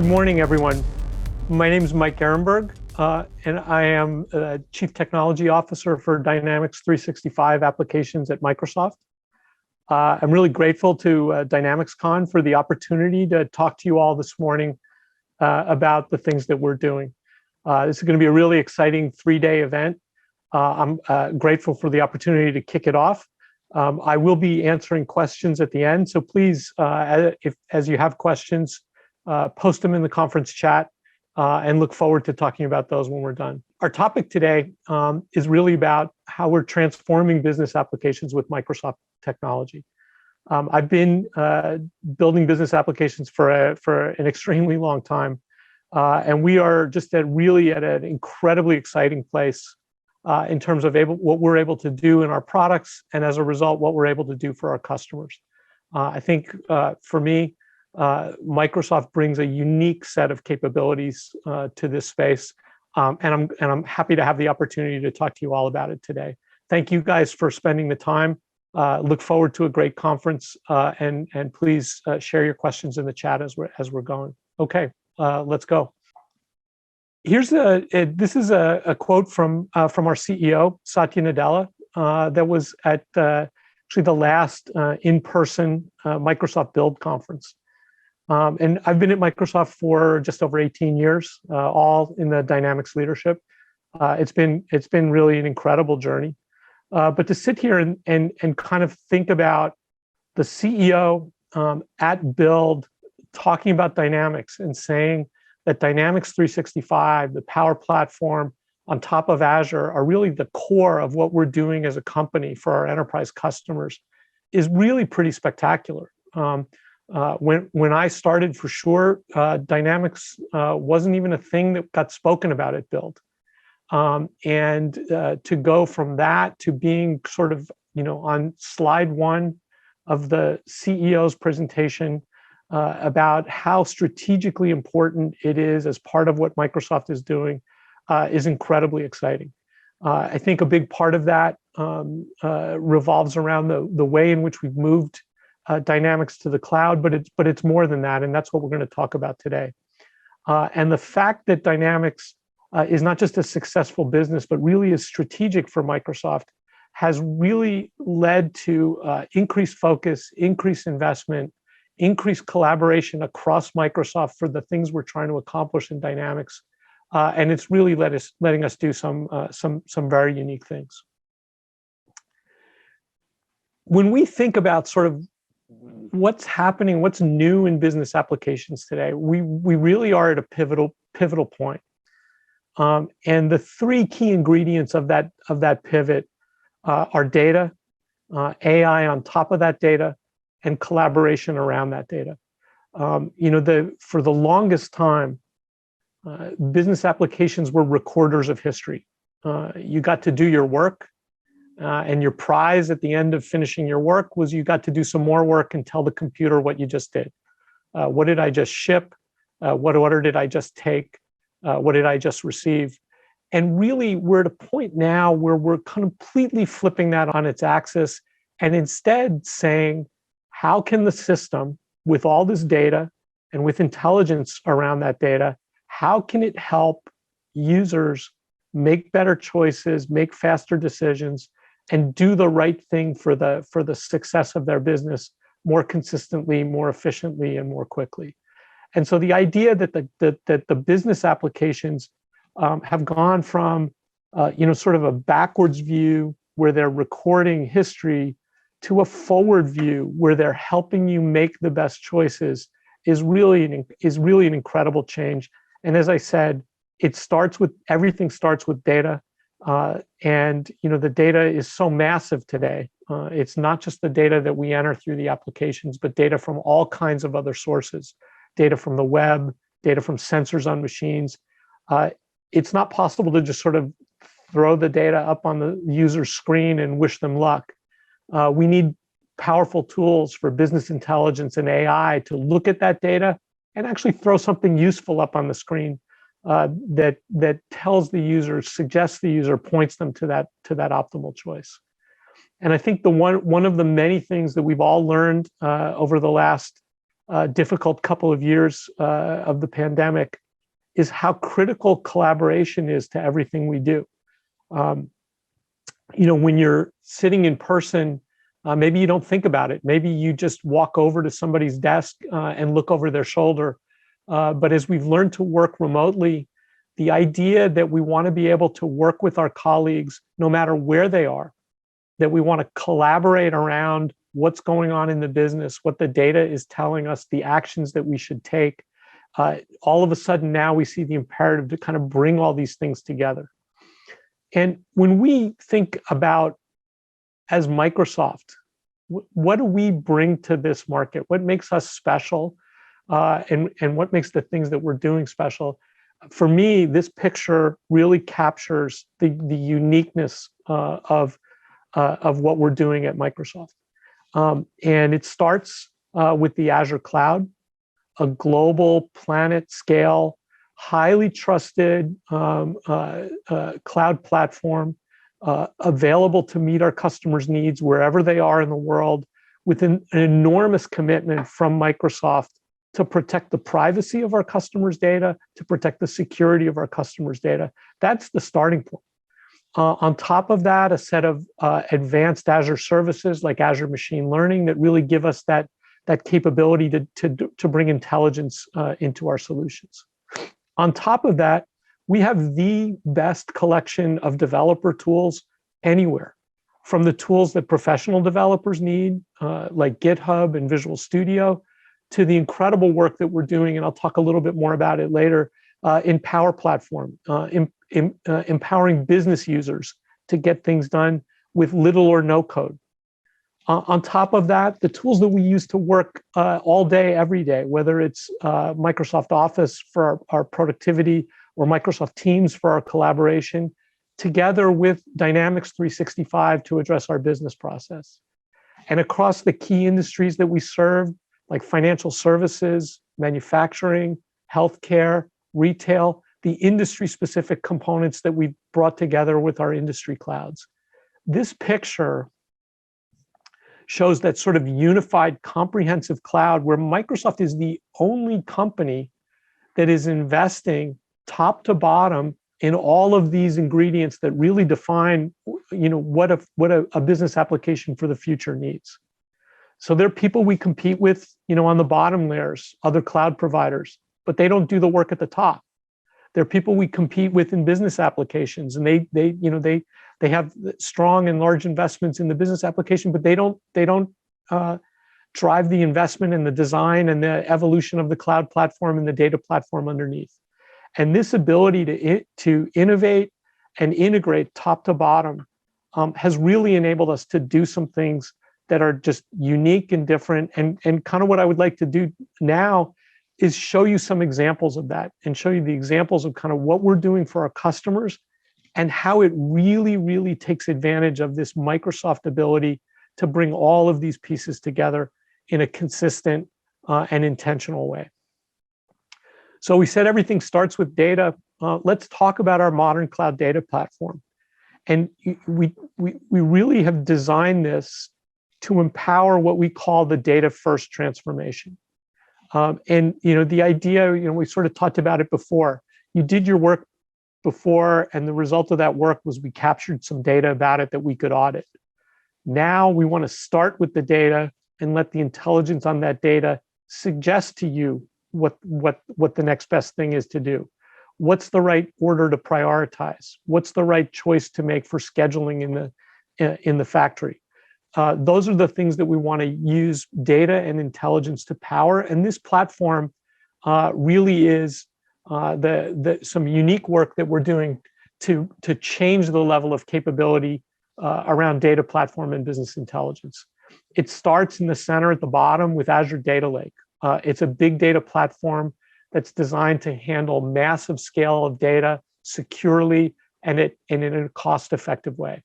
morning, everyone. My name is Mike Ehrenberg, and I am Chief Technology Officer for Dynamics 365 applications at Microsoft. I'm really grateful to DynamicsCon for the opportunity to talk to you all this morning about the things that we're doing. This is going to be a really exciting three-day event. I'm grateful for the opportunity to kick it off. I will be answering questions at the end, so please, as you have questions, post them in the conference chat, and look forward to talking about those when we're done. Our topic today is really about how we're transforming business applications with Microsoft technology. I've been building business applications for an extremely long time, and we are just really at an incredibly exciting place in terms of what we're able to do in our products, and as a result, what we're able to do for our customers. I think for me, Microsoft brings a unique set of capabilities to this space, and I'm happy to have the opportunity to talk to you all about it today. Thank you guys for spending the time. Look forward to a great conference, and please share your questions in the chat as we're going. Okay, let's go. Here's this is a quote from our CEO Satya Nadella that was at actually the last in-person Microsoft Build conference. And I've been at Microsoft for just over 18 years, all in the Dynamics leadership. It's been really an incredible journey. But to sit here and kind of think about the CEO at Build talking about Dynamics and saying that Dynamics 365, the Power Platform on top of Azure, are really the core of what we're doing as a company for our enterprise customers is really pretty spectacular. When I started, for sure, Dynamics wasn't even a thing that got spoken about at Build. And to go from that to being sort of, on slide one of the CEO's presentation about how strategically important it is as part of what Microsoft is doing is incredibly exciting. I think a big part of that revolves around the way in which we've moved Dynamics to the cloud, but it's more than that, and that's what we're going to talk about today. And the fact that Dynamics is not just a successful business, but really is strategic for Microsoft, has really led to increased focus, increased investment, increased collaboration across Microsoft for the things we're trying to accomplish in Dynamics, and it's really letting us do some very unique things. When we think about sort of what's happening, what's new in business applications today, we really are at a pivotal point. And the three key ingredients of that pivot are data, AI on top of that data, and collaboration around that data. For the longest time, business applications were recorders of history. You got to do your work, and your prize at the end of finishing your work was you got to do some more work and tell the computer what you just did. What did I just ship? What order did I just take? What did I just receive? And really, we're at a point now where we're completely flipping that on its axis and instead saying, how can the system, with all this data and with intelligence around that data, how can it help users make better choices, make faster decisions, and do the right thing for the success of their business more consistently, more efficiently, and more quickly? And so the idea that the business applications have gone from sort of a backwards view where they're recording history to a forward view where they're helping you make the best choices is really an incredible change. And as I said, everything starts with data. And the data is so massive today. It's not just the data that we enter through the applications, but data from all kinds of other sources, data from the web, data from sensors on machines. It's not possible to just sort of throw the data up on the user's screen and wish them luck. We need powerful tools for business intelligence and AI to look at that data and actually throw something useful up on the screen that tells the user, suggests the user, points them to that optimal choice. And I think one of the many things that we've all learned over the last difficult couple of years of the pandemic is how critical collaboration is to everything we do. When you're sitting in person, maybe you don't think about it. Maybe you just walk over to somebody's desk and look over their shoulder. But as we've learned to work remotely, the idea that we want to be able to work with our colleagues, no matter where they are, that we want to collaborate around what's going on in the business, what the data is telling us, the actions that we should take. All of a sudden now we see the imperative to kind of bring all these things together. And when we think about, as Microsoft, what do we bring to this market? What makes us special? And what makes the things that we're doing special? For me, this picture really captures the uniqueness of what we're doing at Microsoft. And it starts with the Azure Cloud, a global planet scale, highly trusted cloud platform, available to meet our customers' needs wherever they are in the world, with an enormous commitment from Microsoft to protect the privacy of our customers' data, to protect the security of our customers' data. That's the starting point. On top of that, a set of advanced Azure services like Azure Machine Learning that really give us that capability to bring intelligence into our solutions. On top of that, we have the best collection of developer tools anywhere, from the tools that professional developers need, like GitHub and Visual Studio, to the incredible work that we're doing, and I'll talk a little bit more about it later, in Power Platform, empowering business users to get things done with little or no code. On top of that, the tools that we use to work all day, every day, whether it's Microsoft Office for our productivity or Microsoft Teams for our collaboration, together with Dynamics 365 to address our business process. And across the key industries that we serve, like financial services, manufacturing, healthcare, retail, the industry-specific components that we brought together with our industry clouds. This picture shows that sort of unified, comprehensive cloud where Microsoft is the only company that is investing top to bottom in all of these ingredients that really define, what a business application for the future needs. So there are people we compete with, on the bottom layers, other cloud providers, but they don't do the work at the top. There are people we compete with in business applications, and they have strong and large investments in the business application, but they don't drive the investment and the design and the evolution of the cloud platform and the data platform underneath. And this ability to innovate and integrate top to bottom has really enabled us to do some things that are just unique and different. And kind of what I would like to do now is show you some examples of that and show you the examples of kind of what we're doing for our customers and how it really, really takes advantage of this Microsoft ability to bring all of these pieces together in a consistent and intentional way. So we said everything starts with data. Let's talk about our modern cloud data platform. And we really have designed this to empower what we call the data first transformation. And the idea, we sort of talked about it before. You did your work before, and the result of that work was we captured some data about it that we could audit. Now we want to start with the data and let the intelligence on that data suggest to you what the next best thing is to do. What's the right order to prioritize? What's the right choice to make for scheduling in the factory? Those are the things that we want to use data and intelligence to power. And this platform really is some unique work that we're doing to change the level of capability around data platform and business intelligence. It starts in the center at the bottom with Azure Data Lake. It's a big data platform that's designed to handle massive scale of data securely and in a cost-effective way.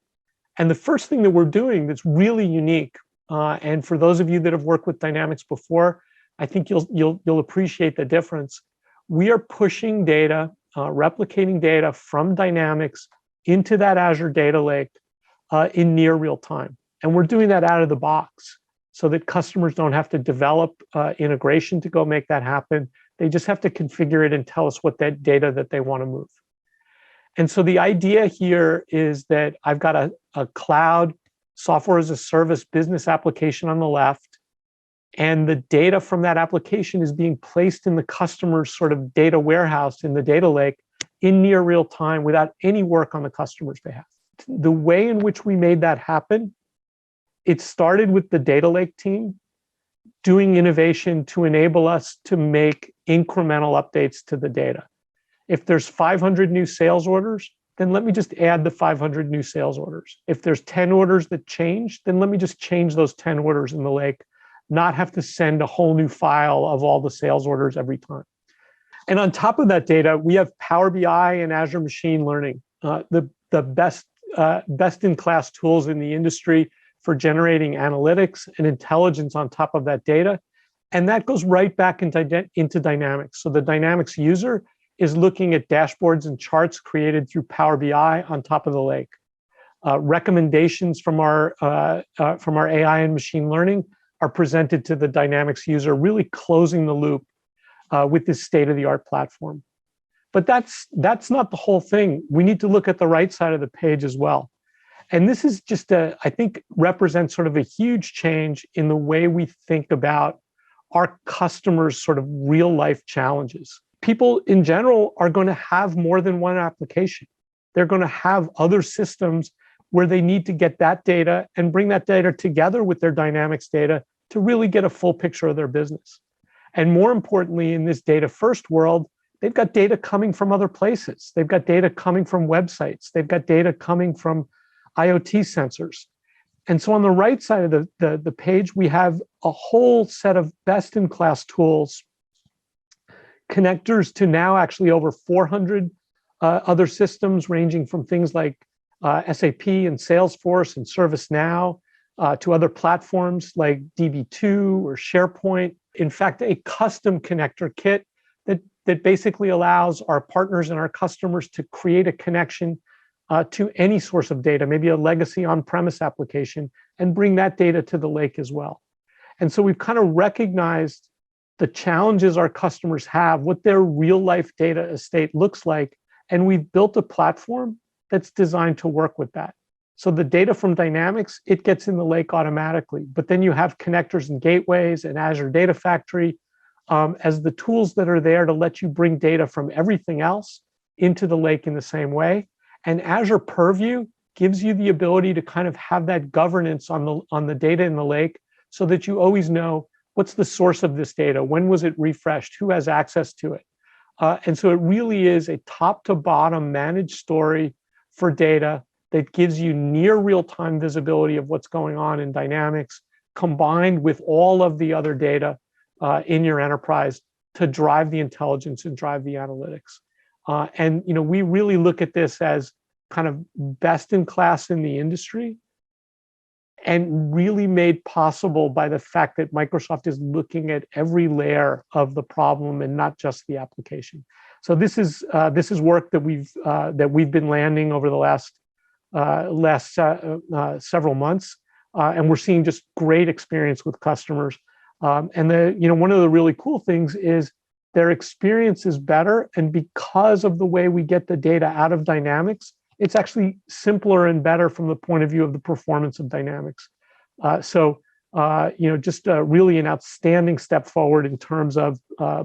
And the first thing that we're doing that's really unique, and for those of you that have worked with Dynamics before, I think you'll appreciate the difference. We are pushing data, replicating data from Dynamics into that Azure Data Lake in near real time. And we're doing that out of the box. so that customers don't have to develop integration to go make that happen. They just have to configure it and tell us what that data that they want to move. And so the idea here is that I've got a cloud software as a service business application on the left, and the data from that application is being placed in the customer's sort of data warehouse in the data lake in near real time without any work on the customer's behalf. The way in which we made that happen, it started with the data lake team doing innovation to enable us to make incremental updates to the data. If there's 500 new sales orders, then let me just add the 500 new sales orders. If there's 10 orders that change, then let me just change those 10 orders in the lake, not have to send a whole new file of all the sales orders every time. And on top of that data, we have Power BI and Azure Machine Learning, the best-in-class tools in the industry for generating analytics and intelligence on top of that data. And that goes right back into Dynamics. So the Dynamics user is looking at dashboards and charts created through Power BI on top of the lake. Recommendations from our AI and machine learning are presented to the Dynamics user, really closing the loop with this state-of-the-art platform. But that's not the whole thing. We need to look at the right side of the page as well. And this is just I think represents sort of a huge change in the way we think about our customers' sort of real life challenges. People in general are going to have more than one application. They're going to have other systems where they need to get that data and bring that data together with their Dynamics data to really get a full picture of their business. And more importantly, in this data first world, they've got data coming from other places. They've got data coming from websites. They've got data coming from IoT sensors. And so on the right side of the page, we have a whole set of best-in-class tools, connectors to now actually over 400 other systems, ranging from things like SAP and Salesforce and ServiceNow to other platforms like DB2 or SharePoint. In fact, a custom connector kit that basically allows our partners and our customers to create a connection to any source of data, maybe a legacy on-premise application, and bring that data to the lake as well. And so we've kind of recognized the challenges our customers have, what their real-life data estate looks like, and we've built a platform that's designed to work with that. So the data from Dynamics, it gets in the lake automatically, but then you have connectors and gateways and Azure Data Factory as the tools that are there to let you bring data from everything else into the lake in the same way. And Azure Purview gives you the ability to kind of have that governance on the data in the lake so that you always know what's the source of this data, when was it refreshed, who has access to it. And so it really is a top to bottom managed story for data that gives you near real-time visibility of what's going on in Dynamics, combined with all of the other data in your enterprise to drive the intelligence and drive the analytics. And we really look at this as kind of best in class in the industry, and really made possible by the fact that Microsoft is looking at every layer of the problem and not just the application. So this is work that we've been landing over the last several months, and we're seeing just great experience with customers. And one of the really cool things is their experience is better, and because of the way we get the data out of Dynamics, it's actually simpler and better from the point of view of the performance of Dynamics. Just really an outstanding step forward in terms of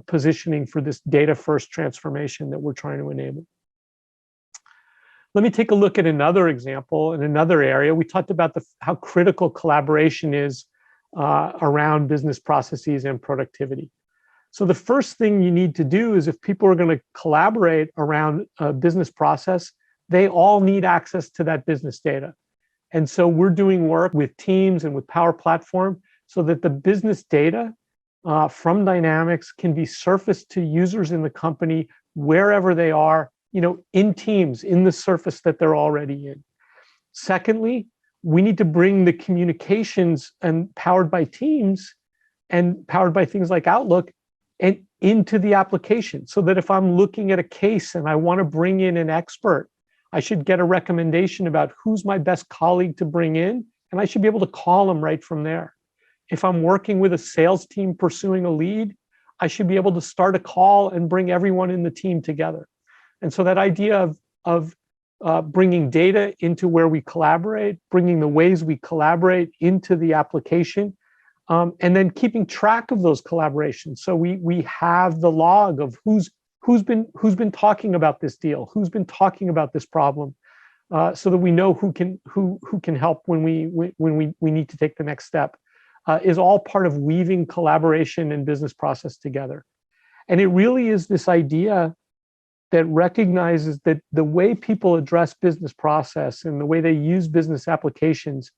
positioning for this data-first transformation that we're trying to enable. Let me take a look at another example in another area. We talked about how critical collaboration is around business processes and productivity. So the first thing you need to do is, if people are going to collaborate around a business process, they all need access to that business data. And so we're doing work with Teams and with Power Platform so that the business data from Dynamics can be surfaced to users in the company wherever they are, in Teams, in the surface that they're already in. Secondly, we need to bring the communications and powered by Teams and powered by things like Outlook and into the application, so that if I'm looking at a case and I want to bring in an expert, I should get a recommendation about who's my best colleague to bring in, and I should be able to call them right from there. If I'm working with a sales team pursuing a lead, I should be able to start a call and bring everyone in the team together. And so that idea of bringing data into where we collaborate, bringing the ways we collaborate into the application, and then keeping track of those collaborations. So we have the log of who's been talking about this deal, who's been talking about this problem, so that we know who can help when we need to take the next step, is all part of weaving collaboration and business process together. And it really is this idea that recognizes that the way people address business process and the way they use business applications,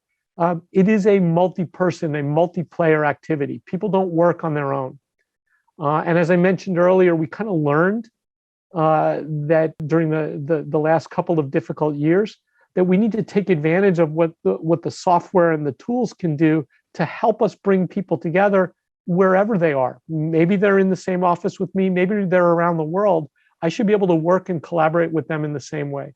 it is a multi-person, a multiplayer activity. People don't work on their own. And as I mentioned earlier, we kind of learned that during the last couple of difficult years, that we need to take advantage of what the software and the tools can do to help us bring people together wherever they are. Maybe they're in the same office with me, maybe they're around the world. I should be able to work and collaborate with them in the same way.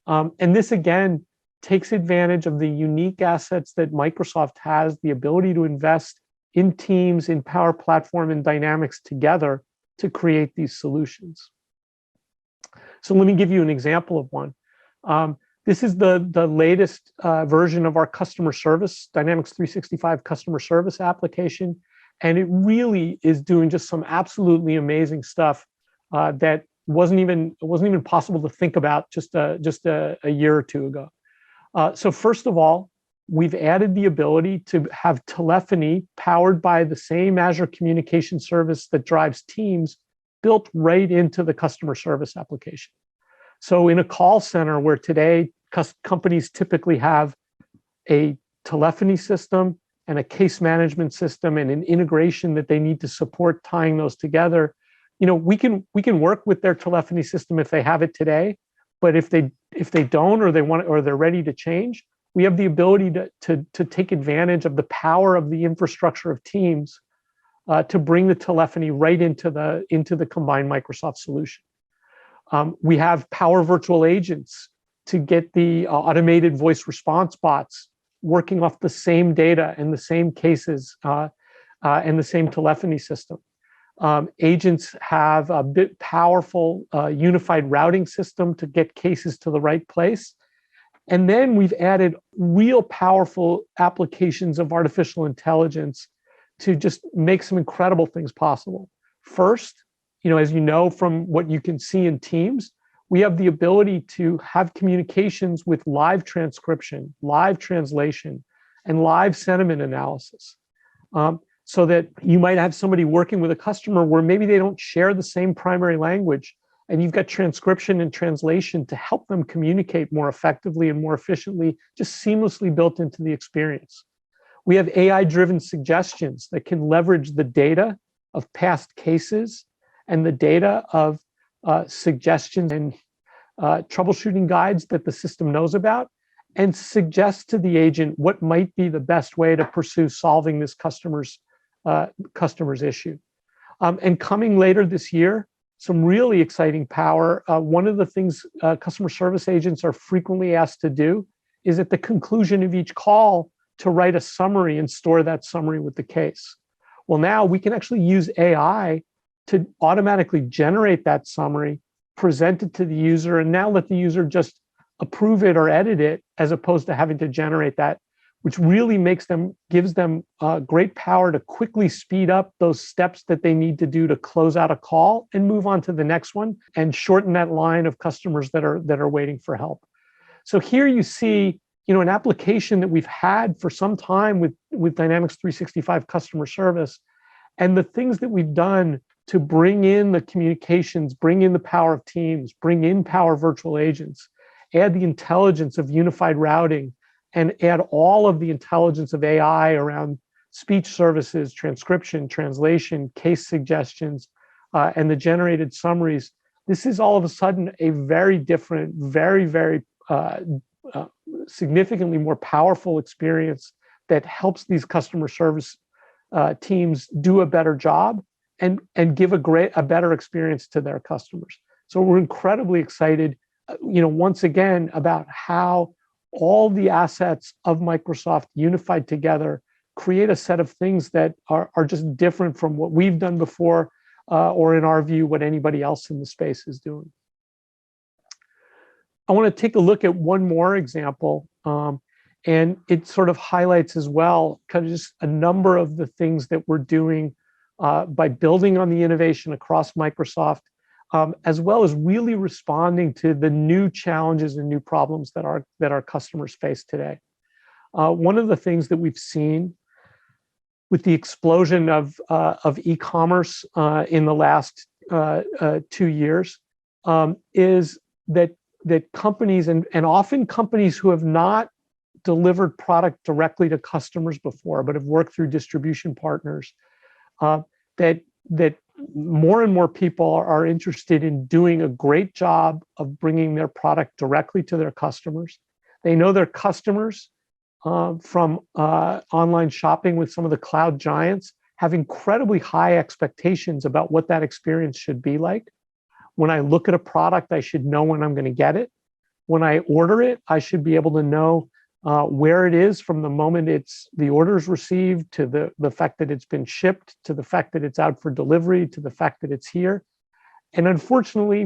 And this, again, takes advantage of the unique assets that Microsoft has, the ability to invest in Teams, in Power Platform, and Dynamics together to create these solutions. So let me give you an example of one. This is the latest version of our customer service, Dynamics 365 customer service application. And it really is doing just some absolutely amazing stuff that wasn't even possible to think about just a year or two ago. So first of all, we've added the ability to have telephony powered by the same Azure communication service that drives Teams built right into the customer service application. So in a call center where today companies typically have a telephony system and a case management system and an integration that they need to support tying those together, we can work with their telephony system if they have it today, but if they don't, or they want, or they're ready to change, we have the ability to take advantage of the power of the infrastructure of Teams to bring the telephony right into the combined Microsoft solution. We have Power Virtual Agents to get the automated voice response bots working off the same data and the same cases and the same telephony system. Agents have a bit powerful unified routing system to get cases to the right place. And then we've added real powerful applications of artificial intelligence to just make some incredible things possible. First, as you know from what you can see in Teams, we have the ability to have communications with live transcription, live translation, and live sentiment analysis. So that you might have somebody working with a customer where maybe they don't share the same primary language, and you've got transcription and translation to help them communicate more effectively and more efficiently, just seamlessly built into the experience. We have AI-driven suggestions that can leverage the data of past cases and the data of suggestions and troubleshooting guides that the system knows about, and suggest to the agent what might be the best way to pursue solving this customer's issue. And coming later this year, some really exciting power. One of the things customer service agents are frequently asked to do is at the conclusion of each call to write a summary and store that summary with the case. Well, now we can actually use AI to automatically generate that summary, present it to the user, and now let the user just approve it or edit it, as opposed to having to generate that, which really gives them great power to quickly speed up those steps that they need to do to close out a call and move on to the next one, and shorten that line of customers that are waiting for help. So here you see, an application that we've had for some time with Dynamics 365 customer service, and the things that we've done to bring in the communications, bring in the power of Teams, bring in Power Virtual Agents, add the intelligence of unified routing, and add all of the intelligence of AI around speech services, transcription, translation, case suggestions, and the generated summaries. This is all of a sudden a very different, very, very significantly more powerful experience that helps these customer service teams do a better job and give a better experience to their customers. So we're incredibly excited, once again, about how all the assets of Microsoft unified together create a set of things that are just different from what we've done before, or in our view, what anybody else in the space is doing. I want to take a look at one more example, and it sort of highlights as well kind of just a number of the things that we're doing by building on the innovation across Microsoft, as well as really responding to the new challenges and new problems that our customers face today. One of the things that we've seen with the explosion of e-commerce in the last 2 years is that companies, and often companies who have not delivered product directly to customers before, but have worked through distribution partners, that more and more people are interested in doing a great job of bringing their product directly to their customers. They know their customers from online shopping with some of the cloud giants have incredibly high expectations about what that experience should be like. When I look at a product, I should know when I'm going to get it. When I order it, I should be able to know where it is from the moment the order's received, to the fact that it's been shipped, to the fact that it's out for delivery, to the fact that it's here. And unfortunately,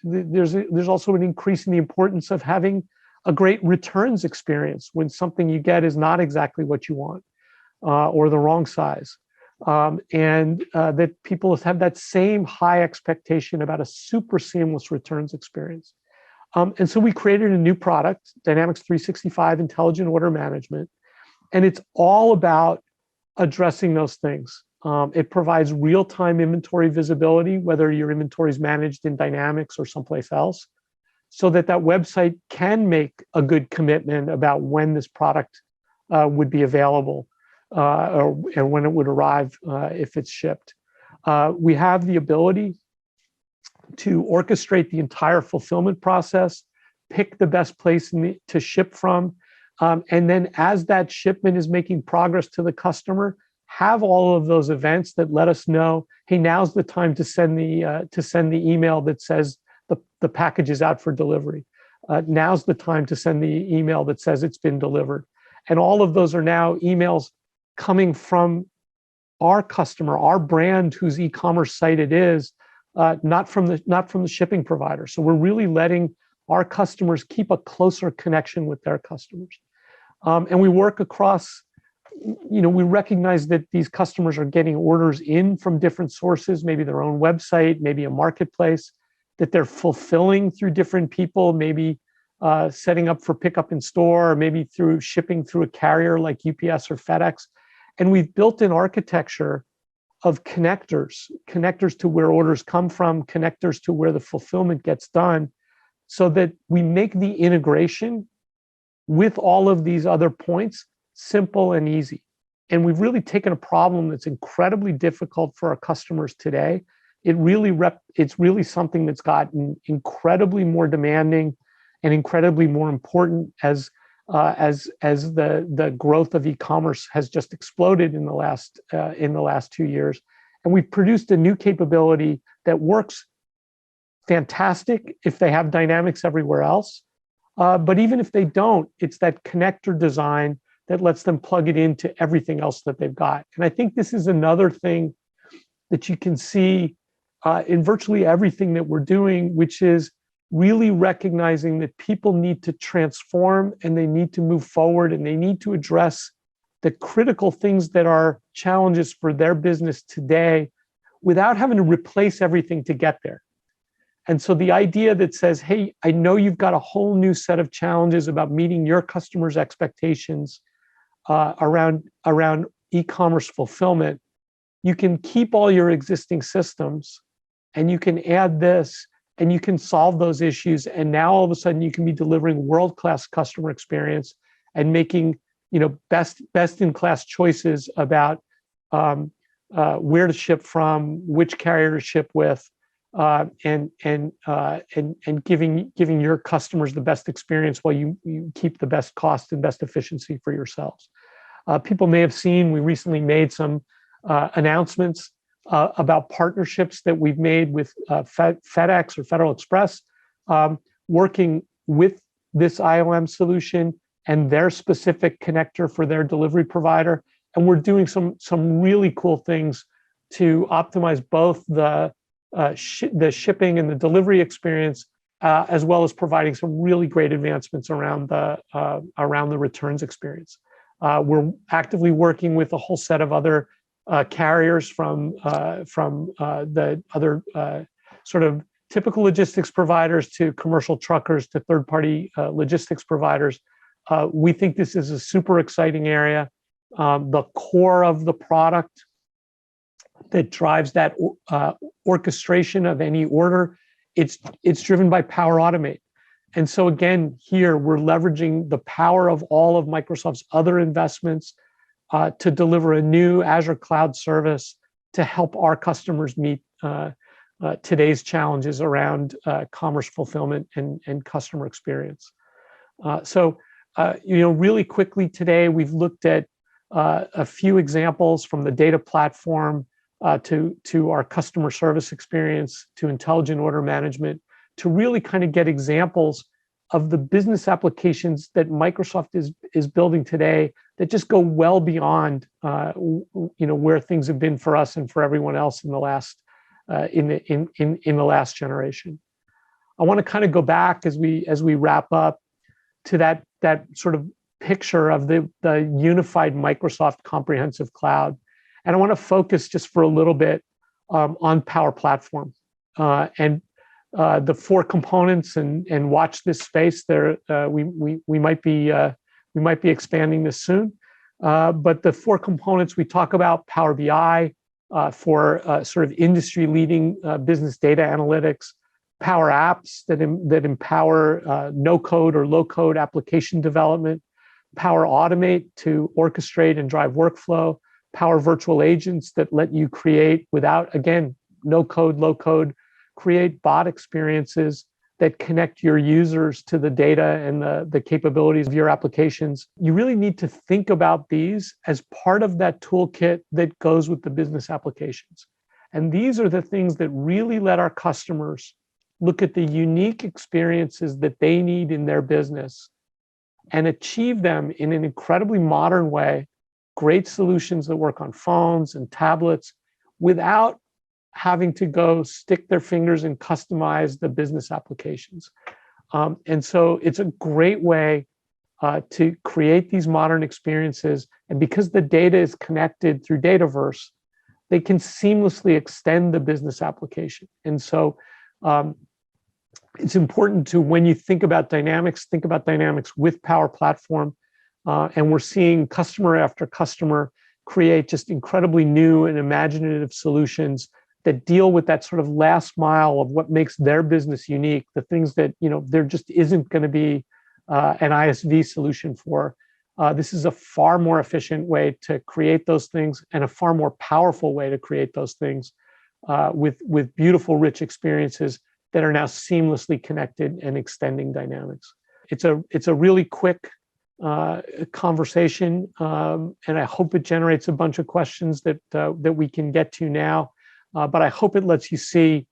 there's also an increase in the importance of having a great returns experience when something you get is not exactly what you want, or the wrong size. That people have that same high expectation about a super seamless returns experience. And so we created a new product, Dynamics 365 Intelligent Order Management, and it's all about addressing those things. It provides real-time inventory visibility, whether your inventory is managed in Dynamics or someplace else, so that website can make a good commitment about when this product would be available, and when it would arrive if it's shipped. We have the ability to orchestrate the entire fulfillment process, pick the best place to ship from, and then as that shipment is making progress to the customer, have all of those events that let us know, hey, now's the time to send the email that says the package is out for delivery. Now's the time to send the email that says it's been delivered. And all of those are now emails coming from our customer, our brand, whose e-commerce site it is, not from the shipping provider. So we're really letting our customers keep a closer connection with their customers. And we work across, we recognize that these customers are getting orders in from different sources, maybe their own website, maybe a marketplace, that they're fulfilling through different people, maybe setting up for pickup in store, or maybe through shipping through a carrier like UPS or FedEx. And we've built an architecture of connectors to where orders come from, connectors to where the fulfillment gets done, so that we make the integration with all of these other points simple and easy. And we've really taken a problem that's incredibly difficult for our customers today. It's really something that's gotten incredibly more demanding and incredibly more important as the growth of e-commerce has just exploded in the last 2 years. And we've produced a new capability that works fantastic if they have Dynamics everywhere else. But even if they don't, it's that connector design that lets them plug it into everything else that they've got. And I think this is another thing that you can see in virtually everything that we're doing, which is really recognizing that people need to transform, and they need to move forward, and they need to address the critical things that are challenges for their business today without having to replace everything to get there. And so the idea that says, hey, I know you've got a whole new set of challenges about meeting your customers' expectations around e-commerce fulfillment. You can keep all your existing systems, and you can add this, and you can solve those issues. And now all of a sudden you can be delivering world-class customer experience and making, best-in-class choices about where to ship from, which carrier to ship with, and giving your customers the best experience while you keep the best cost and best efficiency for yourselves. People may have seen, we recently made some announcements about partnerships that we've made with FedEx or Federal Express, working with this IOM solution and their specific connector for their delivery provider. And we're doing some really cool things to optimize both the shipping and the delivery experience, as well as providing some really great advancements around the returns experience. We're actively working with a whole set of other carriers from the other sort of typical logistics providers to commercial truckers to third-party logistics providers. We think this is a super exciting area. The core of the product that drives that orchestration of any order, it's driven by Power Automate. And so again, here we're leveraging the power of all of Microsoft's other investments to deliver a new Azure Cloud service to help our customers meet today's challenges around commerce fulfillment and customer experience. Really quickly today, we've looked at a few examples from the data platform to our customer service experience, to intelligent order management, to really kind of get examples of the business applications that Microsoft is building today that just go well beyond where things have been for us and for everyone else in the last in the last generation. I want to kind of go back as we wrap up to that sort of picture of the unified Microsoft comprehensive cloud. And I want to focus just for a little bit on Power Platform and the four components, and watch this space. There, we might be expanding this soon. But the four components we talk about: Power BI for sort of industry-leading business data analytics, Power Apps that empower no-code or low-code application development, Power Automate to orchestrate and drive workflow, Power Virtual Agents that let you create without, again, no-code, low-code, create bot experiences that connect your users to the data and the capabilities of your applications. You really need to think about these as part of that toolkit that goes with the business applications. And these are the things that really let our customers look at the unique experiences that they need in their business and achieve them in an incredibly modern way, great solutions that work on phones and tablets without having to go stick their fingers and customize the business applications. And so it's a great way to create these modern experiences. And because the data is connected through Dataverse, they can seamlessly extend the business application. And so it's important to, when you think about Dynamics with Power Platform. And we're seeing customer after customer create just incredibly new and imaginative solutions that deal with that sort of last mile of what makes their business unique, the things that, there just isn't going to be an ISV solution for. This is a far more efficient way to create those things and a far more powerful way to create those things with beautiful, rich experiences that are now seamlessly connected and extending Dynamics. It's a really quick conversation, and I hope it generates a bunch of questions that we can get to now. But I hope it lets you see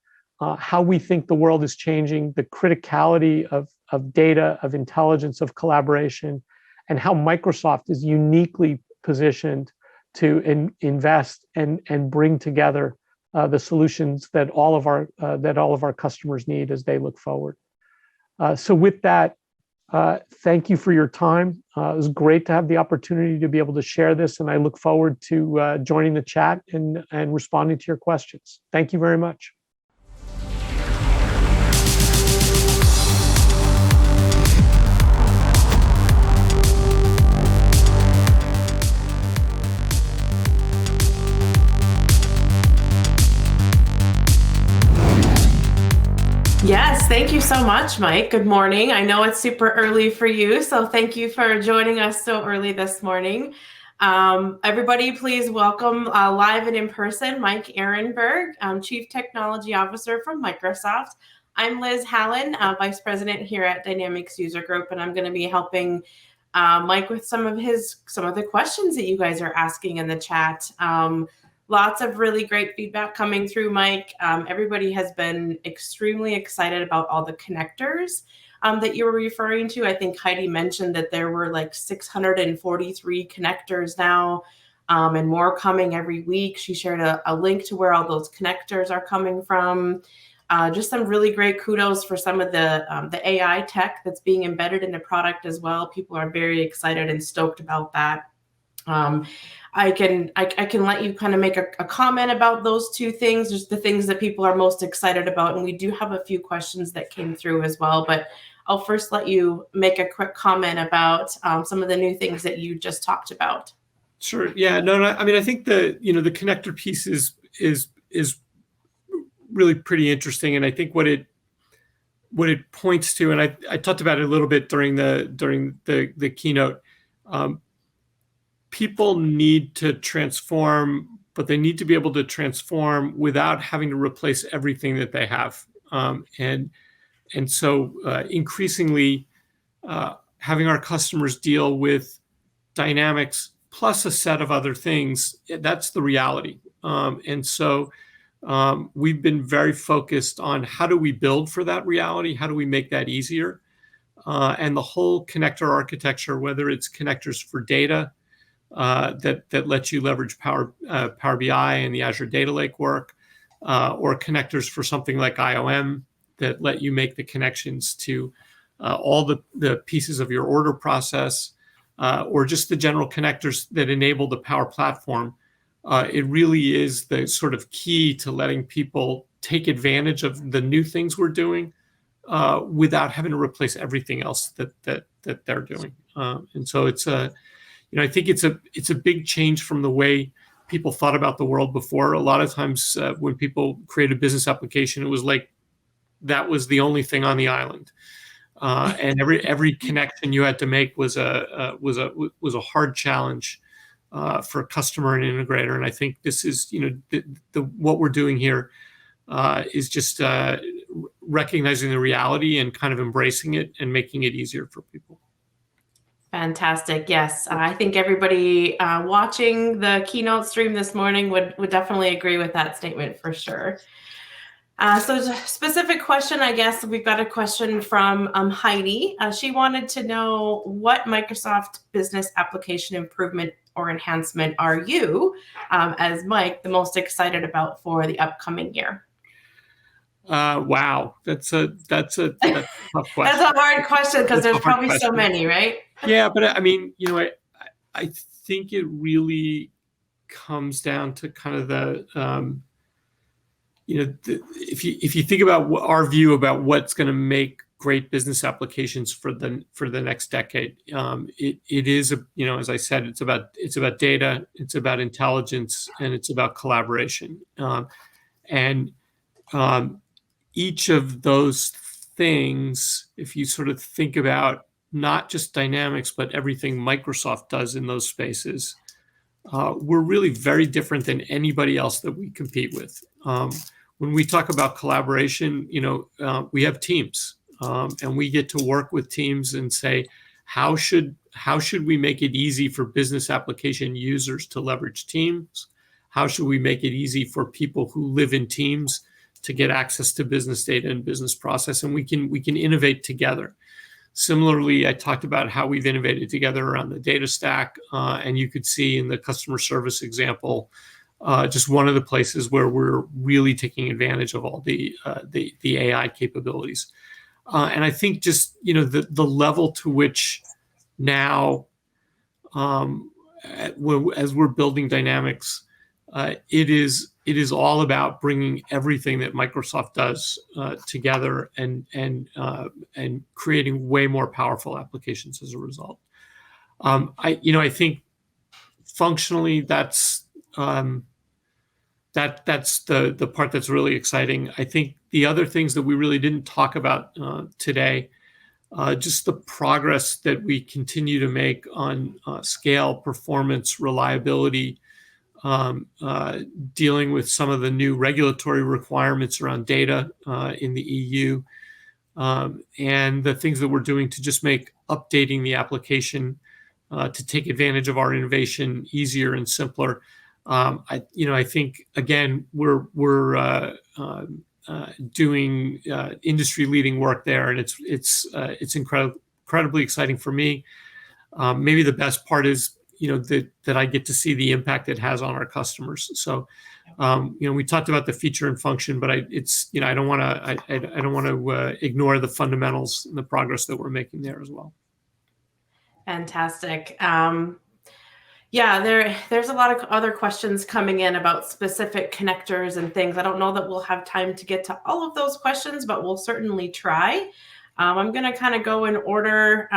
how we think the world is changing, the criticality of data, of intelligence, of collaboration, and how Microsoft is uniquely positioned to invest and bring together the solutions that all of our customers need as they look forward. So with that, thank you for your time. It was great to have the opportunity to be able to share this, and I look forward to joining the chat and responding to your questions. Thank you very much. Yes, thank you so much, Mike. Good morning. I know it's super early for you, so thank you for joining us so early this morning. Everybody, please welcome live and in person, Mike Ehrenberg, Chief Technology Officer from Microsoft. I'm Liz Hallen, Vice President here at Dynamics User Group, and I'm going to be helping Mike with some of the questions that you guys are asking in the chat. Lots of really great feedback coming through, Mike. Everybody has been extremely excited about all the connectors that you were referring to. I think Heidi mentioned that there were like 643 connectors now, and more coming every week. She shared a link to where all those connectors are coming from. Just some really great kudos for some of the AI tech that's being embedded in the product as well. People are very excited and stoked about that. I can let you kind of make a comment about those two things, just the things that people are most excited about. And we do have a few questions that came through as well, but I'll first let you make a quick comment about some of the new things that you just talked about. Sure. Yeah. No. I mean, I think the connector piece is really pretty interesting, and I think what it points to, and I talked about it a little bit during the keynote. People need to transform, but they need to be able to transform without having to replace everything that they have. And so increasingly having our customers deal with Dynamics plus a set of other things, that's the reality. And so we've been very focused on how do we build for that reality? How do we make that easier? And the whole connector architecture, whether it's connectors for data, that lets you leverage Power BI and the Azure Data Lake work, or connectors for something like IOM that let you make the connections to all the pieces of your order process, or just the general connectors that enable the Power Platform. It really is the sort of key to letting people take advantage of the new things we're doing without having to replace everything else that they're doing. And so it's I think it's a big change from the way people thought about the world before. A lot of times when people create a business application, it was like that was the only thing on the island, and every connection you had to make was a hard challenge for a customer and integrator. And I think this is what we're doing here is just recognizing the reality and kind of embracing it and making it easier for people. Fantastic. Yes. I think everybody watching the keynote stream this morning would definitely agree with that statement for sure. So a specific question, I guess we've got a question from Heidi. She wanted to know what Microsoft business application improvement or enhancement are you, as Mike, the most excited about for the upcoming year? Wow, that's a tough question. That's a hard question because there's probably so many, right? Yeah, but I mean, I think it really comes down to kind of the if you think about our view about what's going to make great business applications for the next decade, it is as I said, it's about data, it's about intelligence, and it's about collaboration, and each of those things, if you sort of think about not just Dynamics, but everything Microsoft does in those spaces, we're really very different than anybody else that we compete with. When we talk about collaboration, we have teams, and we get to work with teams and say, how should we make it easy for business application users to leverage teams? How should we make it easy for people who live in teams to get access to business data and business process? And we can innovate together. Similarly, I talked about how we've innovated together around the data stack, and you could see in the customer service example, just one of the places where we're really taking advantage of all the AI capabilities. And I think just the level to which now, as we're building Dynamics, it is all about bringing everything that Microsoft does together and creating way more powerful applications as a result. I think functionally that's the part that's really exciting. I think the other things that we really didn't talk about today, just the progress that we continue to make on scale, performance, reliability, dealing with some of the new regulatory requirements around data in the EU, and the things that we're doing to just make updating the application to take advantage of our innovation easier and simpler. I think again we're doing industry-leading work there, and it's incredibly exciting for me. Maybe the best part is, that I get to see the impact it has on our customers. So, we talked about the feature and function, but I don't want to ignore the fundamentals and the progress that we're making there as well. Fantastic. There's a lot of other questions coming in about specific connectors and things. I don't know that we'll have time to get to all of those questions, but we'll certainly try. I'm going to kind of go in order.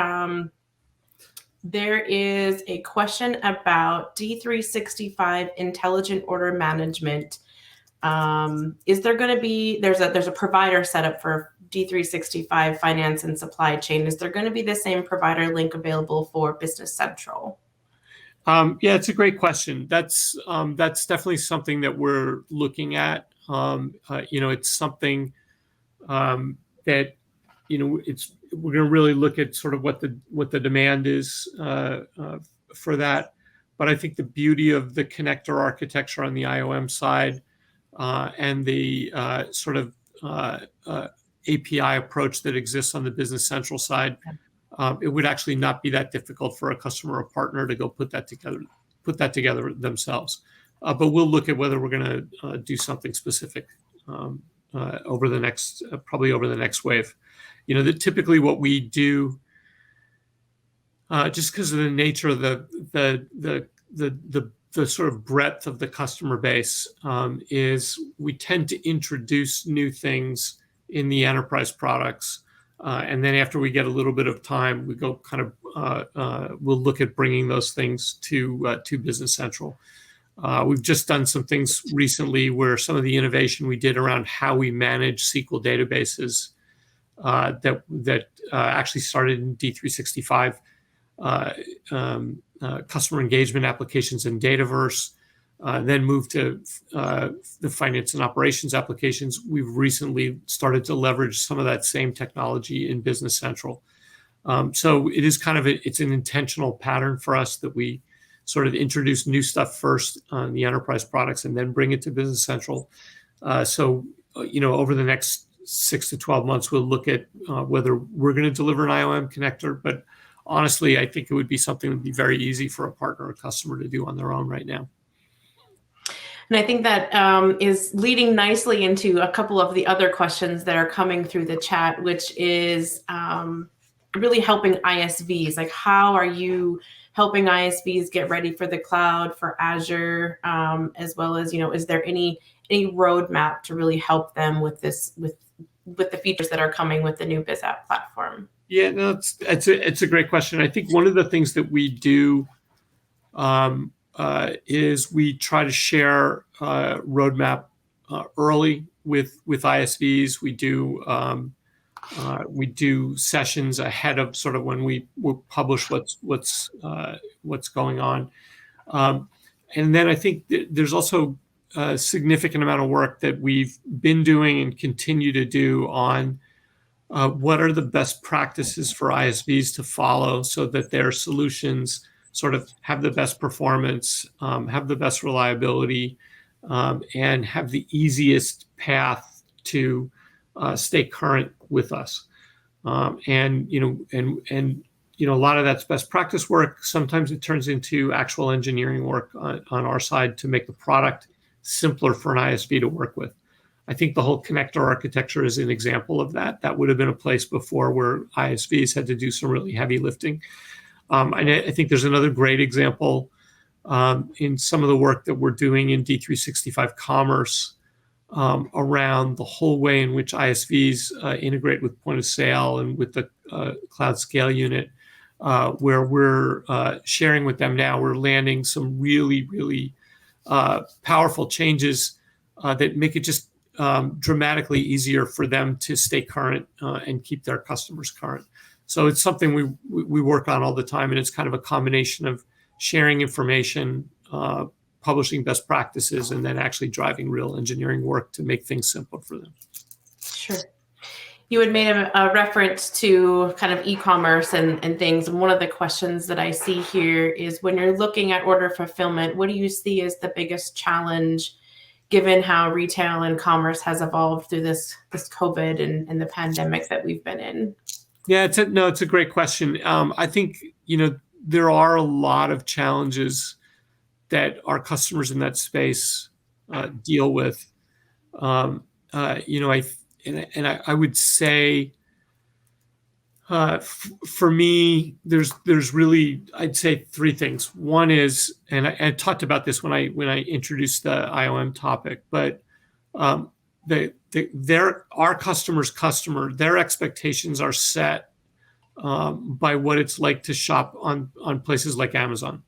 There is a question about D365 intelligent order management. Is there going to be, there's a provider set up for D365 finance and supply chain. Is there going to be the same provider link available for Business Central? Yeah, it's a great question. That's definitely something that we're looking at. It's something that we're going to really look at sort of what the demand is for that. But I think the beauty of the connector architecture on the IOM side and the sort of API approach that exists on the Business Central side, it would actually not be that difficult for a customer or partner to go put that together themselves. But we'll look at whether we're going to do something specific over the next wave. That typically what we do, just because of the nature of the sort of breadth of the customer base, is we tend to introduce new things in the enterprise products, and then after we get a little bit of time, we go kind of we'll look at bringing those things to Business Central. We've just done some things recently where some of the innovation we did around how we manage SQL databases that actually started in D365, customer engagement applications in Dataverse, then moved to the finance and operations applications. We've recently started to leverage some of that same technology in Business Central. So it is kind of it's an intentional pattern for us that we sort of introduce new stuff first on the enterprise products and then bring it to Business Central. Over the next 6 to 12 months, we'll look at whether we're going to deliver an IOM connector. But honestly, I think it would be something that would be very easy for a partner or customer to do on their own right now. And I think that is leading nicely into a couple of the other questions that are coming through the chat, which is really helping ISVs. Like, how are you helping ISVs get ready for the cloud, for Azure, as well as, is there any roadmap to really help them with this, with the features that are coming with the new BizApp platform? Yeah, no, it's a great question. I think one of the things that we do is we try to share roadmap early with ISVs. We do sessions ahead of sort of when we publish what's going on, and then I think there's also a significant amount of work that we've been doing and continue to do on what are the best practices for ISVs to follow so that their solutions sort of have the best performance, have the best reliability, and have the easiest path to stay current with us. And a lot of that's best practice work. Sometimes it turns into actual engineering work on our side to make the product simpler for an ISV to work with. I think the whole connector architecture is an example of that. That would have been a place before where ISVs had to do some really heavy lifting. And I think there's another great example in some of the work that we're doing in D365 Commerce around the whole way in which ISVs integrate with point of sale and with the cloud scale unit, where we're sharing with them now. We're landing some really, really powerful changes that make it just dramatically easier for them to stay current and keep their customers current. So it's something we work on all the time, and it's kind of a combination of sharing information, publishing best practices, and then actually driving real engineering work to make things simpler for them. Sure. You had made a reference to kind of e-commerce and things. And one of the questions that I see here is, when you're looking at order fulfillment, what do you see as the biggest challenge given how retail and commerce has evolved through this COVID and the pandemic that we've been in? Yeah, it's a great question. I think, there are a lot of challenges that our customers in that space deal with. I would say, for me, there's really, I'd say, three things. One is, and I talked about this when I introduced the IOM topic, but our customer's customer, their expectations are set by what it's like to shop on places like Amazon.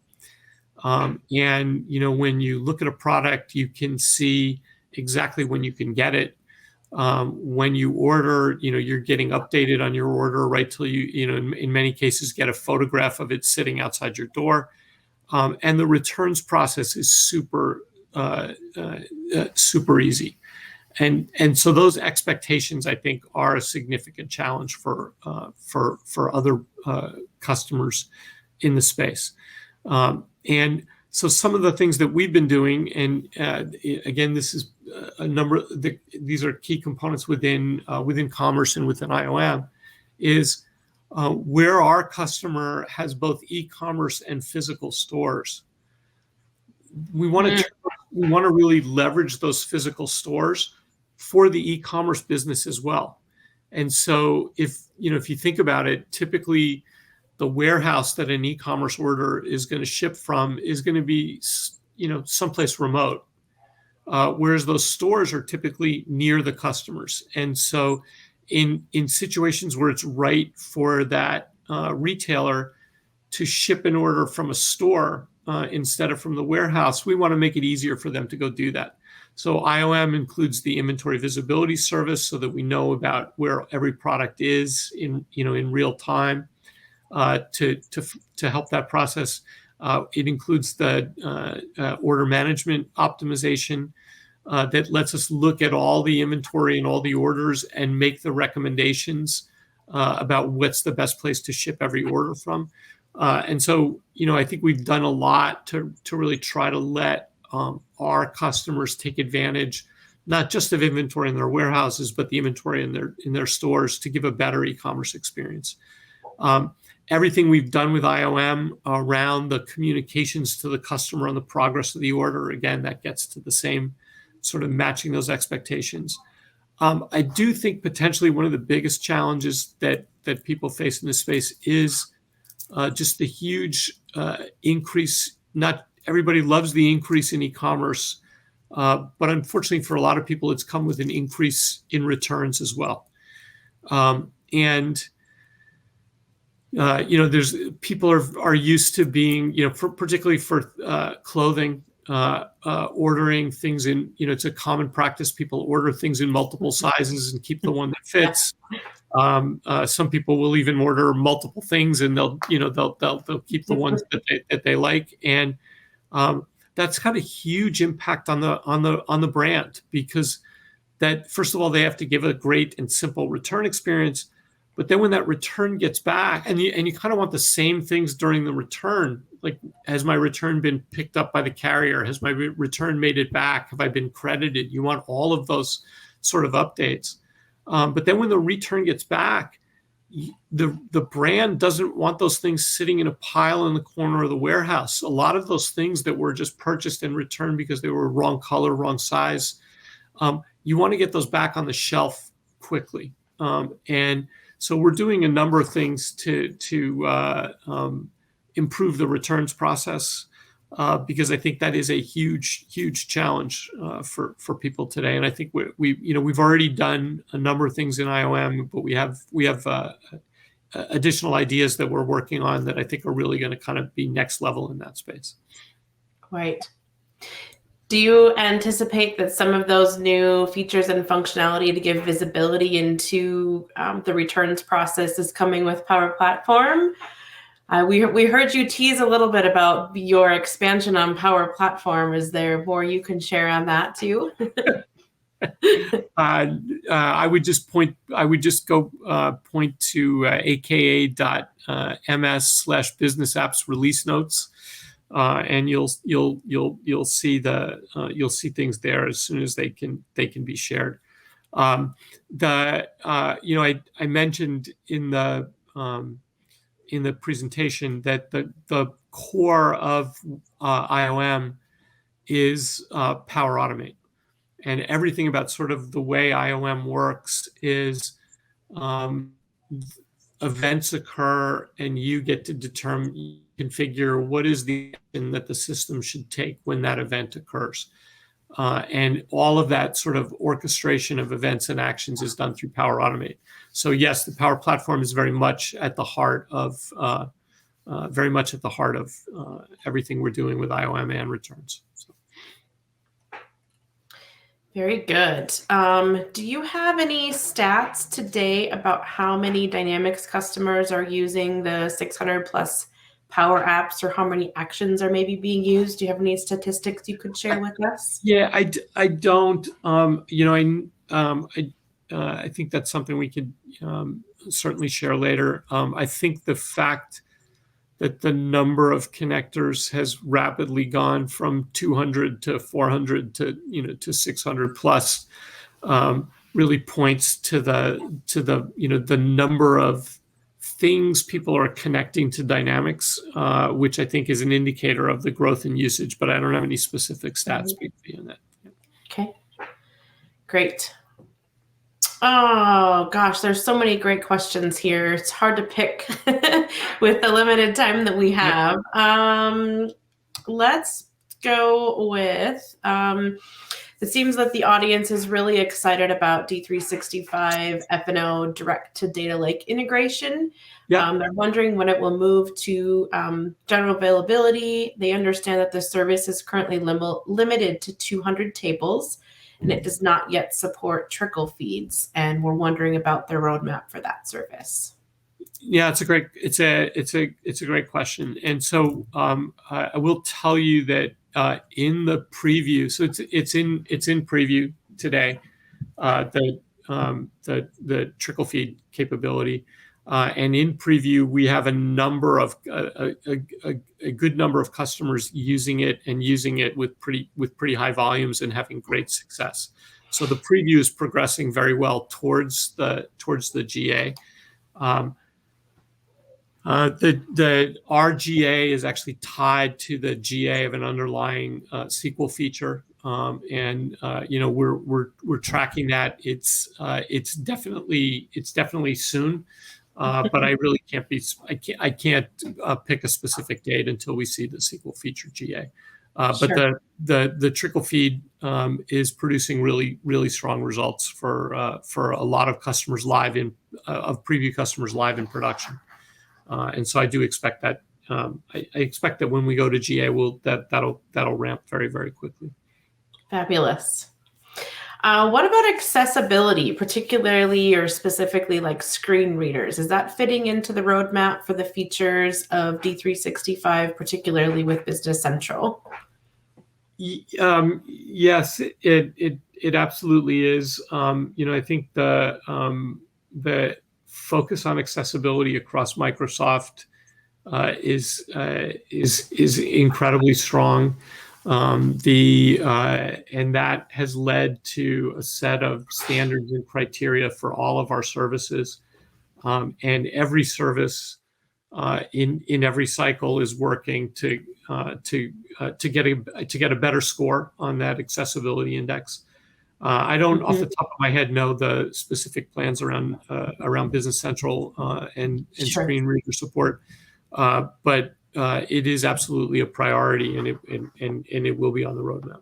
And when you look at a product, you can see exactly when you can get it. When you order, you're getting updated on your order right till in many cases, get a photograph of it sitting outside your door. And the returns process is super easy. And so those expectations, I think, are a significant challenge for other customers in the space. And so some of the things that we've been doing, and again, this is these are key components within commerce and within IOM, is where our customer has both e-commerce and physical stores. We want to really leverage those physical stores for the e-commerce business as well. And so if you think about it, typically the warehouse that an e-commerce order is going to ship from is going to be, someplace remote, whereas those stores are typically near the customers. And so in situations where it's right for that retailer to ship an order from a store instead of from the warehouse, we want to make it easier for them to go do that. So IOM includes the inventory visibility service so that we know about where every product is in real time. To help that process. It includes the order management optimization that lets us look at all the inventory and all the orders and make the recommendations about what's the best place to ship every order from. And so, I think we've done a lot to really try to let our customers take advantage, not just of inventory in their warehouses, but the inventory in their stores to give a better e-commerce experience. Everything we've done with IOM around the communications to the customer on the progress of the order, again, that gets to the same sort of matching those expectations. I do think potentially one of the biggest challenges that people face in this space is just the huge increase. Not everybody loves the increase in e-commerce, but unfortunately for a lot of people, it's come with an increase in returns as well. There's people are used to being, particularly for clothing, ordering things in, it's a common practice. People order things in multiple sizes and keep the one that fits. Some people will even order multiple things and they'll keep the ones that they like. And that's got a huge impact on the brand, because that, first of all, they have to give a great and simple return experience. But then when that return gets back, and you kind of want the same things during the return, like, has my return been picked up by the carrier? Has my return made it back? Have I been credited? You want all of those sort of updates. But then when the return gets back, the brand doesn't want those things sitting in a pile in the corner of the warehouse. A lot of those things that were just purchased and returned because they were wrong color, wrong size, you want to get those back on the shelf quickly. And so we're doing a number of things to improve the returns process, because I think that is a huge challenge for people today. And I think we've already done a number of things in IOM, but we have additional ideas that we're working on that I think are really going to kind of be next level in that space. Right. Do you anticipate that some of those new features and functionality to give visibility into the returns process is coming with Power Platform? We heard you tease a little bit about your expansion on Power Platform. Is there more you can share on that too? I would just go point to aka.ms/business apps release notes. and you'll see you'll see things there as soon as they can be shared. I mentioned in the presentation that the core of IOM is Power Automate, and everything about sort of the way IOM works is events occur, and you get to configure what is the action that the system should take when that event occurs. And all of that sort of orchestration of events and actions is done through Power Automate. So yes, the Power Platform is very much at the heart of everything we're doing with IOM and returns. So. Very good. Do you have any stats today about how many Dynamics customers are using the 600 plus Power Apps, or how many actions are maybe being used? Do you have any statistics you could share with us? Yeah, I don't. I think that's something we could certainly share later. I think the fact that the number of connectors has rapidly gone from 200 to 400 to 600 plus really points to the number of things people are connecting to Dynamics, which I think is an indicator of the growth in usage. But I don't have any specific stats beyond that. Okay, great. Oh gosh, there's so many great questions here. It's hard to pick with the limited time that we have. Let's go with, it seems that the audience is really excited about D365 F&O direct to data lake integration. They're wondering when it will move to general availability. They understand that the service is currently limited to 200 tables, and it does not yet support trickle feeds. And we're wondering about their roadmap for that service. Yeah, it's a great question. And so I will tell you that in the preview, so it's in preview today, the trickle feed capability, and in preview we have a good number of customers using it with pretty high volumes and having great success. So the preview is progressing very well towards the GA. The RGA is actually tied to the GA of an underlying SQL feature, and we're tracking that. It's definitely soon, but I really can't pick a specific date until we see the SQL feature GA. Sure. But the trickle feed is producing really strong results for a lot of customers of preview customers live in production. And so I do expect that. I expect that when we go to GA, that'll ramp very, very quickly. Fabulous. What about accessibility, particularly or specifically like screen readers? Is that fitting into the roadmap for the features of D365, particularly with Business Central? Yes, it absolutely is. I think the focus on accessibility across Microsoft is incredibly strong, and that has led to a set of standards and criteria for all of our services, and every service in every cycle is working to get a better score on that accessibility index. I don't, off the top of my head, know the specific plans around Business Central and Sure. Screen reader support, but it is absolutely a priority, and it will be on the roadmap.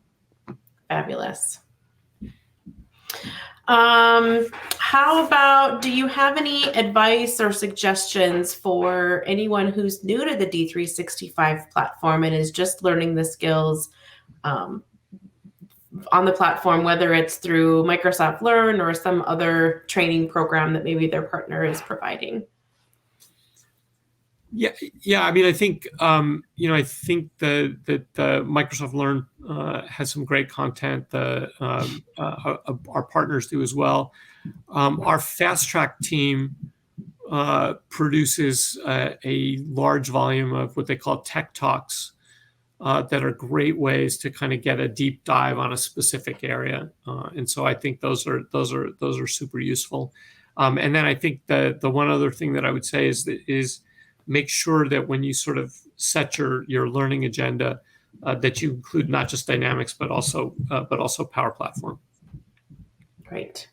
Fabulous. How about, do you have any advice or suggestions for anyone who's new to the D365 platform and is just learning the skills on the platform, whether it's through Microsoft Learn or some other training program that maybe their partner is providing? Yeah. I mean, I think that the Microsoft Learn has some great content. Our partners do as well. Our Fast Track team produces a large volume of what they call tech talks that are great ways to kind of get a deep dive on a specific area. And so I think those are super useful. And then I think the one other thing that I would say is make sure that when you sort of set your learning agenda, that you include not just Dynamics but also Power Platform. Great.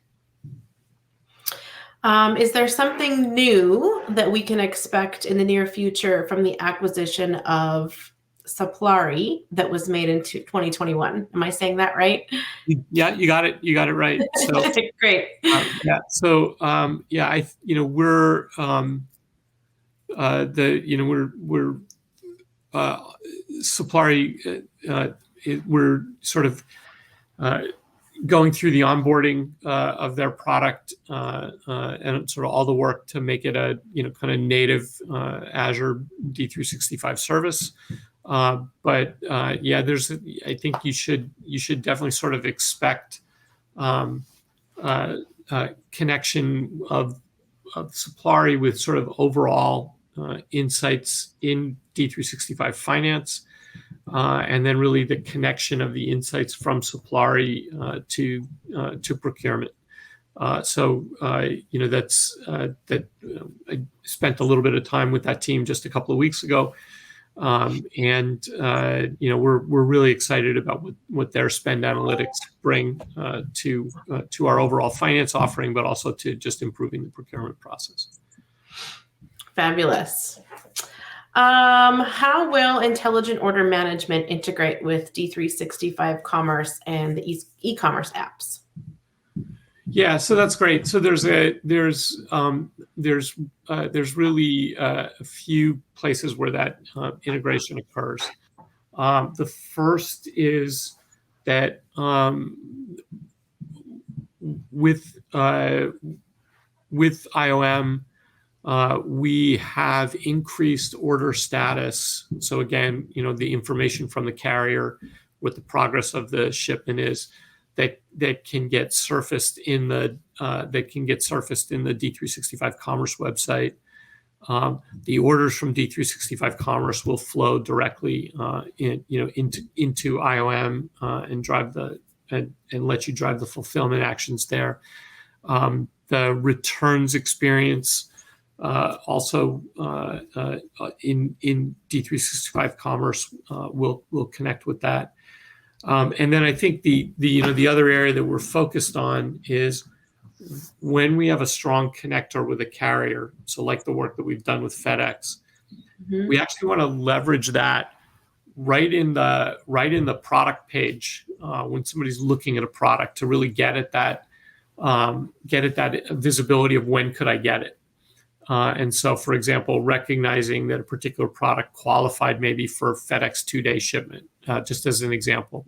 Is there something new that we can expect in the near future from the acquisition of Suplari that was made in 2021? Am I saying that right? Yeah, you got it. You got it right. So great. Yeah. So we're we're Suplari. We're sort of going through the onboarding of their product and sort of all the work to make it a kind of native Azure D365 service. But I think you should definitely sort of expect connection of Suplari with sort of overall insights in D365 Finance. And then really the connection of the insights from Suplari to procurement. So I spent a little bit of time with that team just a couple of weeks ago, and we're really excited about what their spend analytics bring to our overall finance offering, but also to just improving the procurement process. Fabulous. How will intelligent order management integrate with D365 Commerce and the e-commerce apps? Yeah, so that's great. So there's really a few places where that integration occurs. The first is that with IOM. We have increased order status. So again, the information from the carrier, what the progress of the shipment is, that can get surfaced in the D365 Commerce website. The orders from D365 Commerce will flow directly into IOM and drive and let you drive the fulfillment actions there. The returns experience. Also in D365 Commerce will connect with that, and then I think the other area that we're focused on is when we have a strong connector with a carrier. So like the work that we've done with FedEx, we actually want to leverage that right in the product page when somebody's looking at a product to really get at that visibility of when could I get it. And so, for example, recognizing that a particular product qualified maybe for FedEx 2-day shipment, just as an example,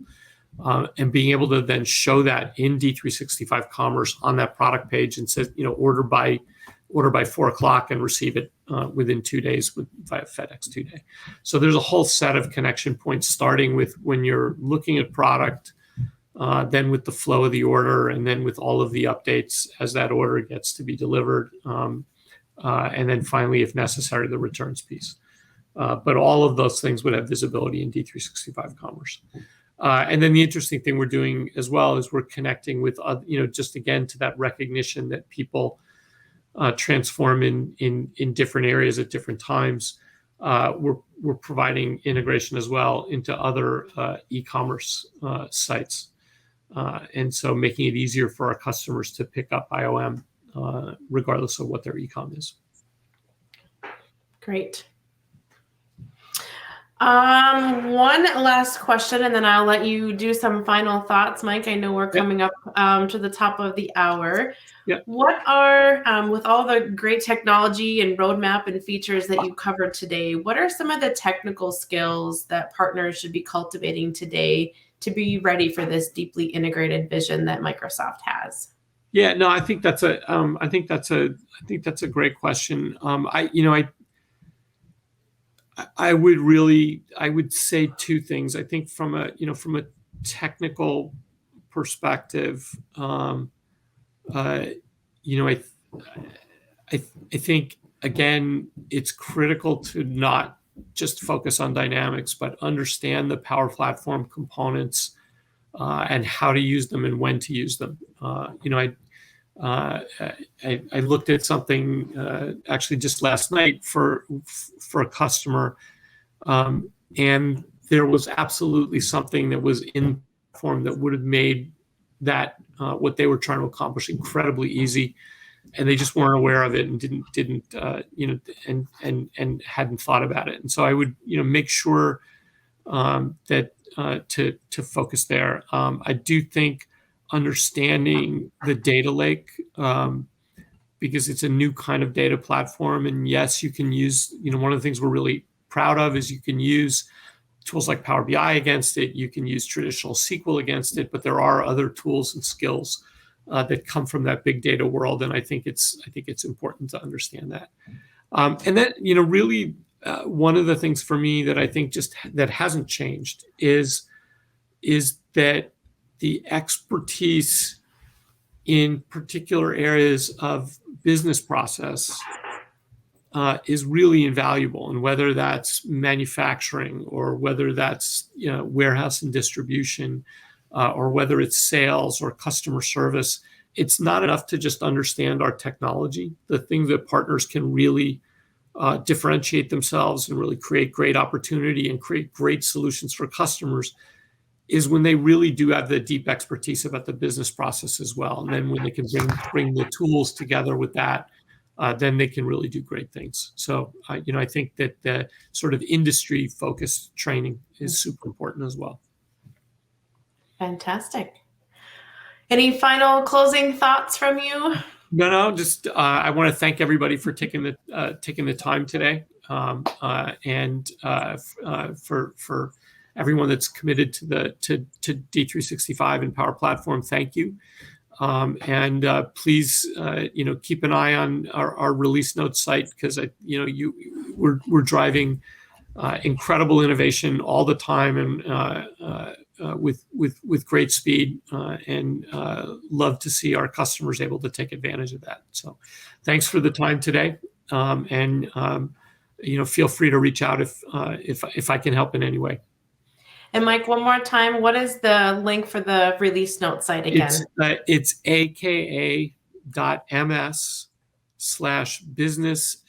and being able to then show that in D365 Commerce on that product page and says, order by 4 o'clock and receive it within 2 days via FedEx 2-day. So there's a whole set of connection points, starting with when you're looking at product, then with the flow of the order, and then with all of the updates as that order gets to be delivered. And then finally, if necessary, the returns piece. But all of those things would have visibility in D365 Commerce. And then the interesting thing we're doing as well is we're connecting with, just again to that recognition that people transform in different areas at different times. We're providing integration as well into other e-commerce sites. And so making it easier for our customers to pick up IOM. Regardless of what their e-com is. Great. One last question, and then I'll let you do some final thoughts, Mike. I know we're coming up to the top of the hour. Yeah. What are, with all the great technology and roadmap and features that you covered today, what are some of the technical skills that partners should be cultivating today to be ready for this deeply integrated vision that Microsoft has? Yeah, no, I think that's a great question. I would say two things. I think from a technical perspective, I think again it's critical to not just focus on Dynamics, but understand the Power Platform components and how to use them and when to use them. I looked at something actually just last night for a customer, and there was absolutely something that was in the platform that would have made that what they were trying to accomplish incredibly easy, and they just weren't aware of it and didn't and hadn't thought about it. And so I would make sure that to focus there. I do think understanding the data lake, because it's a new kind of data platform, and yes, you can use one of the things we're really proud of is you can use tools like Power BI against it. You can use traditional SQL against it, but there are other tools and skills that come from that big data world, and I think it's important to understand that. And then really one of the things for me that I think just that hasn't changed is that the expertise in particular areas of business process is really invaluable, and whether that's manufacturing or whether that's warehouse and distribution, or whether it's sales or customer service, it's not enough to just understand our technology. The thing that partners can really differentiate themselves and really create great opportunity and create great solutions for customers is when they really do have the deep expertise about the business process as well. And then when they can bring the tools together with that, then they can really do great things. So, I think that the sort of industry-focused training is super important as well. Fantastic. Any final closing thoughts from you? No. Just I want to thank everybody for taking the time today, and for everyone that's committed to D365 and Power Platform. Thank you. And please, keep an eye on our release notes site, because we're driving incredible innovation all the time, and with great speed, and love to see our customers able to take advantage of that. So, thanks for the time today, and feel free to reach out if I can help in any way. And Mike, one more time, what is the link for the release note site again? It's aka.ms/business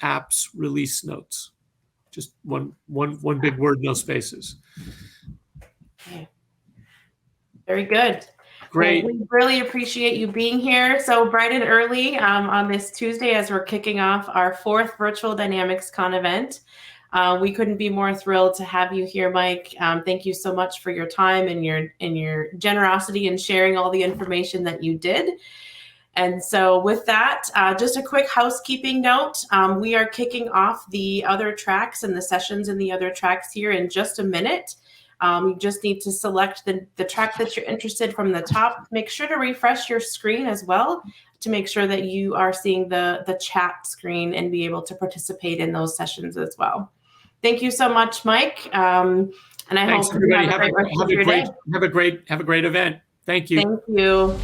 apps release notes. Just one big word, no spaces. Okay. Very good. Great. Well, we really appreciate you being here so bright and early on this Tuesday as we're kicking off our 4th virtual DynamicsCon event. We couldn't be more thrilled to have you here, Mike. Thank you so much for your time and your generosity in sharing all the information that you did. And so with that, just a quick housekeeping note. We are kicking off the other tracks and the sessions in the other tracks here in just a minute. You just need to select the track that you're interested from the top. Make sure to refresh your screen as well to make sure that you are seeing the chat screen and be able to participate in those sessions as well. Thank you so much, Mike. And I Thanks, hope everybody. you have a great rest of your day. Have a great event. Thank you. Thank you.